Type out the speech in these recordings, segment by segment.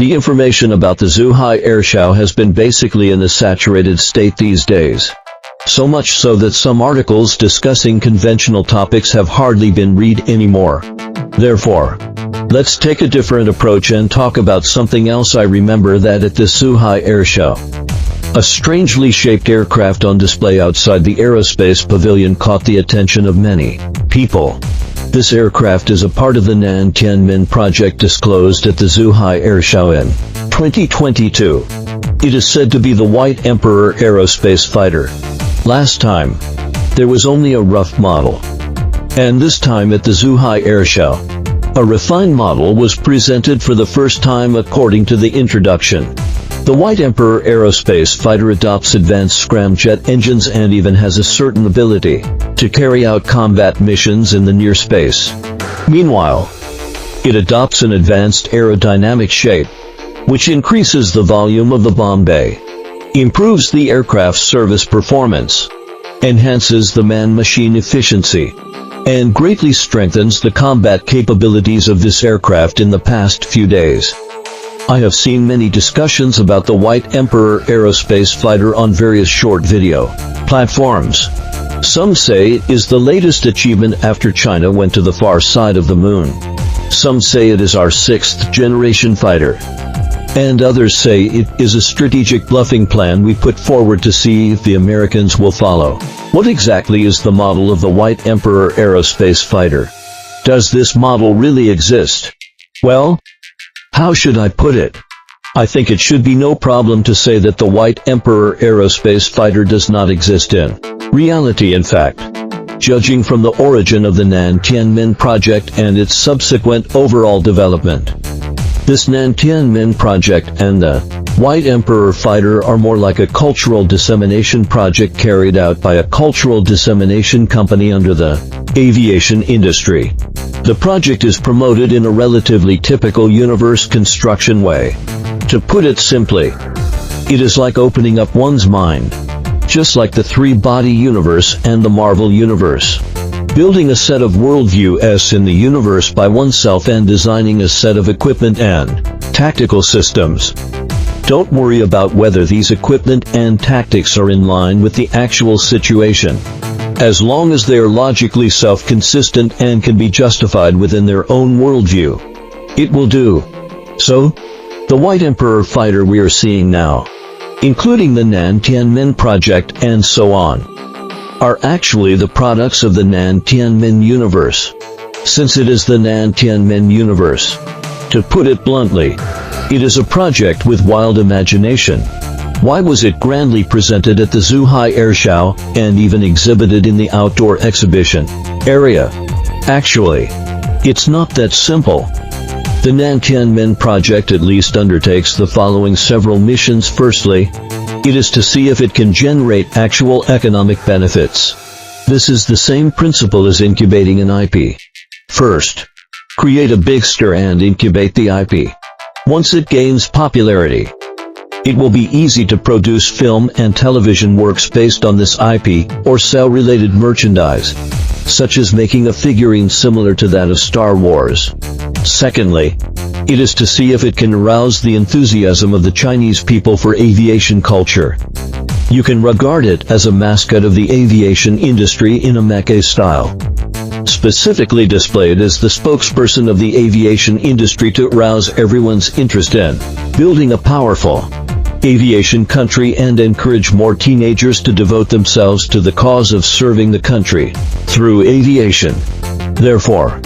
The information about the Zhuhai Airshow has been basically in a saturated state these days. So much so that some articles discussing conventional topics have hardly been read anymore. Therefore, let's take a different approach and talk about something else. I remember that at the Zhuhai Airshow, a strangely shaped aircraft on display outside the aerospace pavilion caught the attention of many people. This aircraft is a part of the Nan Tianmin project disclosed at the Zhuhai Airshow in 2022. It is said to be the White Emperor aerospace fighter. Last time, there was only a rough model. And this time at the Zhuhai Airshow, a refined model was presented for the first time according to the introduction. The White Emperor aerospace fighter adopts advanced scramjet engines and even has a certain ability to carry out combat missions in the near space. Meanwhile, it adopts an advanced aerodynamic shape, which increases the volume of the bomb bay, improves the aircraft's service performance, enhances the man-machine efficiency, and greatly strengthens the combat capabilities of this aircraft. In the past few days, I have seen many discussions about the White Emperor aerospace fighter on various short video platforms. Some say it is the latest achievement after China went to the far side of the moon. Some say it is our 6th generation fighter. And others say it is a strategic bluffing plan we put forward to see if the Americans will follow. What exactly is the model of the White Emperor aerospace fighter? Does this model really exist? Well, how should I put it? I think it should be no problem to say that the White Emperor aerospace fighter does not exist in reality. In fact, judging from the origin of the Nan Tianmin project and its subsequent overall development, this Nan Tianmin project and the White Emperor fighter are more like a cultural dissemination project carried out by a cultural dissemination company under the aviation industry. The project is promoted in a relatively typical universe construction way. To put it simply, it is like opening up one's mind, just like the three-body universe and the Marvel universe. Building a set of worldviews in the universe by oneself and designing a set of equipment and tactical systems. Don't worry about whether these equipment and tactics are in line with the actual situation. As long as they are logically self-consistent and can be justified within their own worldview, it will do. So, the White Emperor fighter we are seeing now, including the Nan Tianmin project and so on, are actually the products of the Nan Tianmin universe. Since it is the Nan Tianmin universe, to put it bluntly, it is a project with wild imagination. Why was it grandly presented at the Zhuhai Airshow and even exhibited in the outdoor exhibition area? Actually, it's not that simple. The Nan Tianmin project at least undertakes the following several missions. Firstly, it is to see if it can generate actual economic benefits. This is the same principle as incubating an IP. First, create a big stir and incubate the IP. Once it gains popularity, it will be easy to produce film and television works based on this IP or sell related merchandise, such as making a figurine similar to that of Star Wars. Secondly, it is to see if it can arouse the enthusiasm of the Chinese people for aviation culture. You can regard it as a mascot of the aviation industry in a mecha style, specifically displayed as the spokesperson of the aviation industry to arouse everyone's interest in building a powerful aviation country and encourage more teenagers to devote themselves to the cause of serving the country through aviation. Therefore,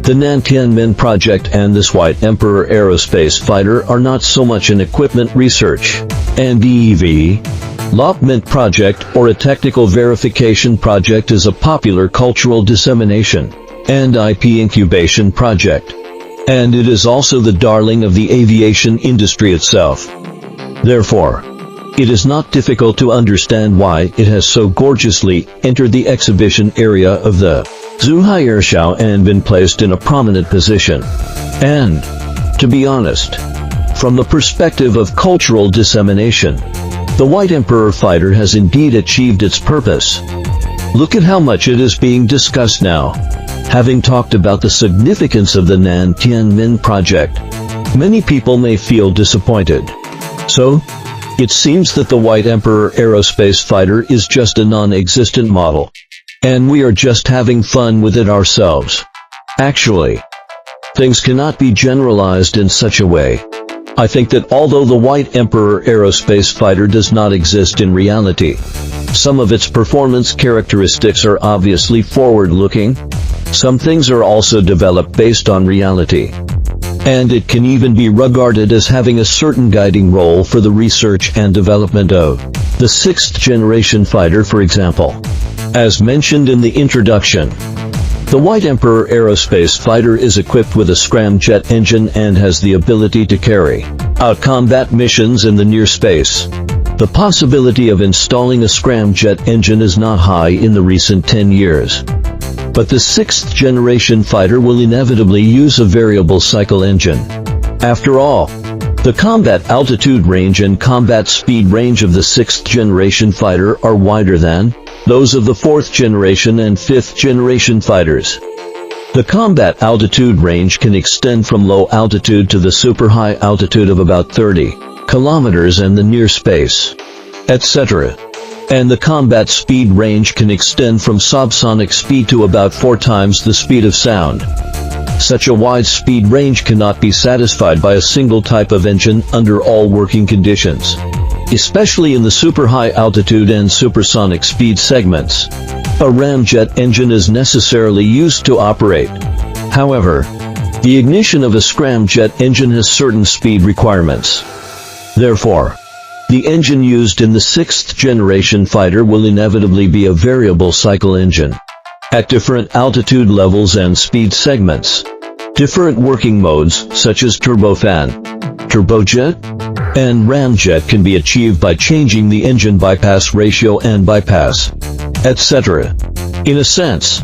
the Nan Tianmin project and this White Emperor aerospace fighter are not so much an equipment research and development project or a technical verification project as a popular cultural dissemination and IP incubation project. And it is also the darling of the aviation industry itself. Therefore, it is not difficult to understand why it has so gorgeously entered the exhibition area of the Zhuhai Airshow and been placed in a prominent position. And, to be honest, from the perspective of cultural dissemination, the White Emperor fighter has indeed achieved its purpose. Look at how much it is being discussed now. Having talked about the significance of the Nan Tianmin project, Many people may feel disappointed. So, it seems that the White Emperor aerospace fighter is just a non-existent model. And we are just having fun with it ourselves. Actually, things cannot be generalized in such a way. I think that although the White Emperor aerospace fighter does not exist in reality, some of its performance characteristics are obviously forward-looking. Some things are also developed based on reality. And it can even be regarded as having a certain guiding role for the research and development of the 6th generation fighter, for example. As mentioned in the introduction, the White Emperor aerospace fighter is equipped with a scramjet engine and has the ability to carry out combat missions in the near space. The possibility of installing a scramjet engine is not high in the recent 10 years. But the 6th generation fighter will inevitably use a variable cycle engine. After all, the combat altitude range and combat speed range of the 6th generation fighter are wider than those of the 4th generation and 5th generation fighters. The combat altitude range can extend from low altitude to the super high altitude of about 30 kilometers and the near space, etc. And the combat speed range can extend from subsonic speed to about 4 times the speed of sound. Such a wide speed range cannot be satisfied by a single type of engine under all working conditions, especially in the super high altitude and supersonic speed segments. A ramjet engine is necessarily used to operate. However, the ignition of a scramjet engine has certain speed requirements. Therefore, the engine used in the 6th generation fighter will inevitably be a variable cycle engine. At different altitude levels and speed segments, different working modes such as turbofan, turbojet, and ramjet can be achieved by changing the engine bypass ratio and bypass, etc. In a sense,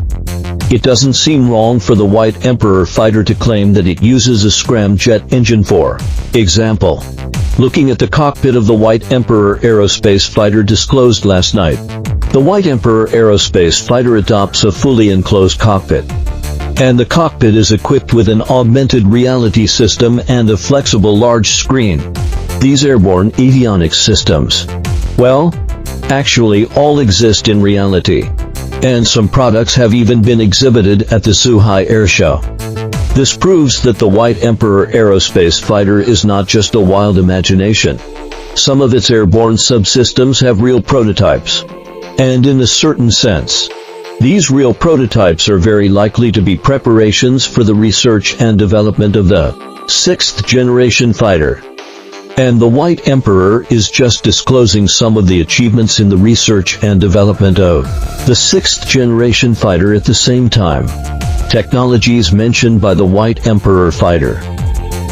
it doesn't seem wrong for the White Emperor fighter to claim that it uses a scramjet engine. For example, looking at the cockpit of the White Emperor aerospace fighter disclosed last night, the White Emperor aerospace fighter adopts a fully enclosed cockpit. And the cockpit is equipped with an augmented reality system and a flexible large screen. These airborne avionics systems, well, actually all exist in reality. And some products have even been exhibited at the Zhuhai Air Show. This proves that the White Emperor aerospace fighter is not just a wild imagination. Some of its airborne subsystems have real prototypes. And in a certain sense, these real prototypes are very likely to be preparations for the research and development of the 6th generation fighter. And the White Emperor is just disclosing some of the achievements in the research and development of the 6th generation fighter at the same time. Technologies mentioned by the White Emperor fighter,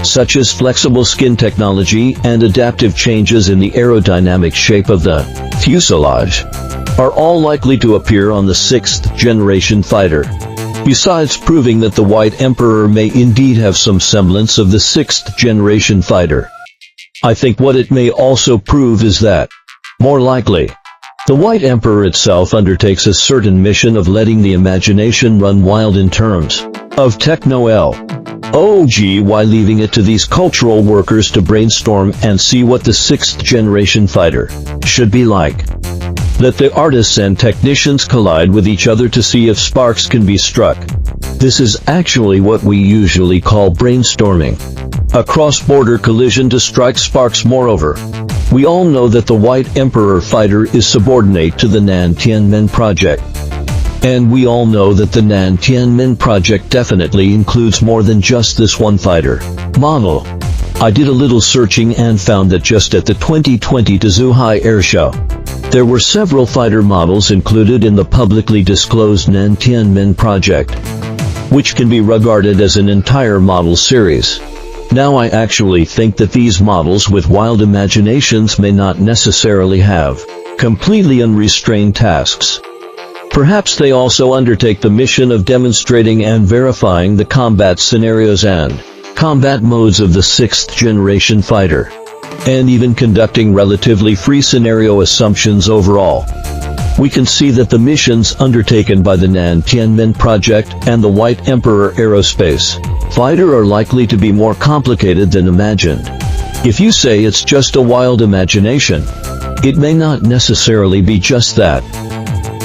such as flexible skin technology and adaptive changes in the aerodynamic shape of the fuselage, are all likely to appear on the 6th generation fighter. Besides proving that the White Emperor may indeed have some semblance of the 6th generation fighter, I think what it may also prove is that, more likely, the White Emperor itself undertakes a certain mission of letting the imagination run wild in terms of technology, while leaving it to these cultural workers to brainstorm and see what the 6th generation fighter should be like. Let the artists and technicians collide with each other to see if sparks can be struck. This is actually what we usually call brainstorming. A cross-border collision to strike sparks. Moreover, we all know that the White Emperor fighter is subordinate to the Nantianmen project. And we all know that the Nantianmen project definitely includes more than just this one fighter model. I did a little searching and found that just at the 2020 Zhuhai Air Show, there were several fighter models included in the publicly disclosed Nantianmen project, which can be regarded as an entire model series. Now I actually think that these models with wild imaginations may not necessarily have completely unrestrained tasks. Perhaps they also undertake the mission of demonstrating and verifying the combat scenarios and combat modes of the 6th generation fighter, and even conducting relatively free scenario assumptions overall. We can see that the missions undertaken by the Nantianmen project and the White Emperor aerospace fighter are likely to be more complicated than imagined. If you say it's just a wild imagination, it may not necessarily be just that.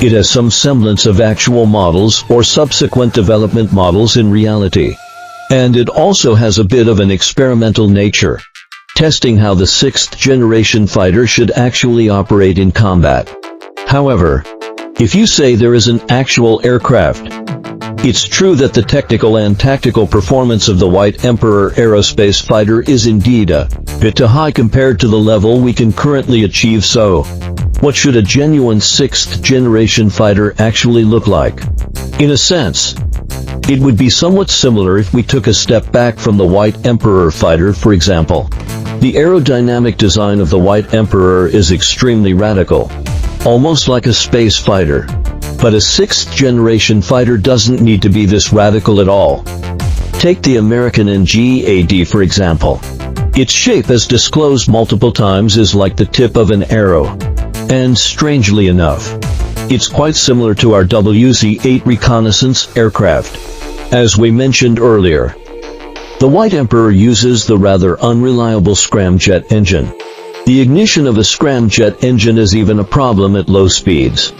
It has some semblance of actual models or subsequent development models in reality. And it also has a bit of an experimental nature, testing how the sixth-generation fighter should actually operate in combat. However, if you say there is an actual aircraft, it's true that the technical and tactical performance of the White Emperor aerospace fighter is indeed a bit too high compared to the level we can currently achieve. So, what should a genuine sixth-generation fighter actually look like? In a sense, it would be somewhat similar if we took a step back from the White Emperor fighter, for example. The aerodynamic design of the White Emperor is extremely radical, almost like a space fighter. But a sixth-generation fighter doesn't need to be this radical at all. Take the American NGAD for example. Its shape, as disclosed multiple times, is like the tip of an arrow. And strangely enough, it's quite similar to our WZ-8 reconnaissance aircraft. As we mentioned earlier, the White Emperor uses the rather unreliable scramjet engine. The ignition of a scramjet engine is even a problem at low speeds,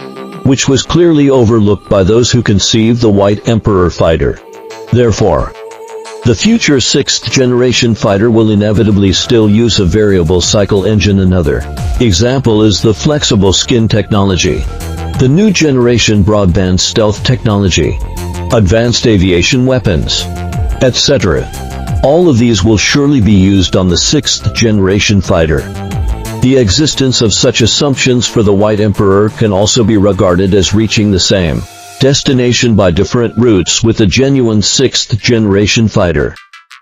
which was clearly overlooked by those who conceived the White Emperor fighter. Therefore, the future sixth-generation fighter will inevitably still use a variable cycle engine. Another example is the flexible skin technology, the new generation broadband stealth technology, advanced aviation weapons, etc. All of these will surely be used on the sixth-generation fighter. The existence of such assumptions for the White Emperor can also be regarded as reaching the same destination by different routes with a genuine sixth-generation fighter.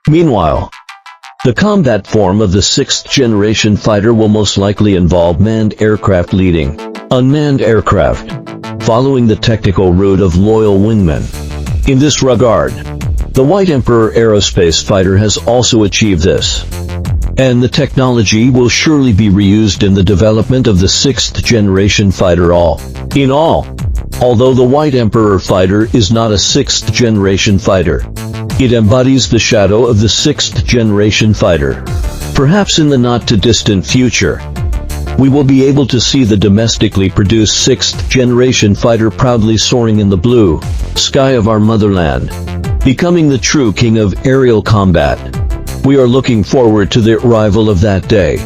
Meanwhile, the combat form of the sixth-generation fighter will most likely involve manned aircraft leading unmanned aircraft, following the technical route of loyal wingmen. In this regard, the White Emperor aerospace fighter has also achieved this, and the technology will surely be reused in the development of the sixth-generation fighter. All in all, although the White Emperor fighter is not a sixth-generation fighter, it embodies the shadow of the sixth-generation fighter. Perhaps in the not-too-distant future, we will be able to see the domestically produced sixth-generation fighter proudly soaring in the blue sky of our motherland, becoming the true king of aerial combat. We are looking forward to the arrival of that day.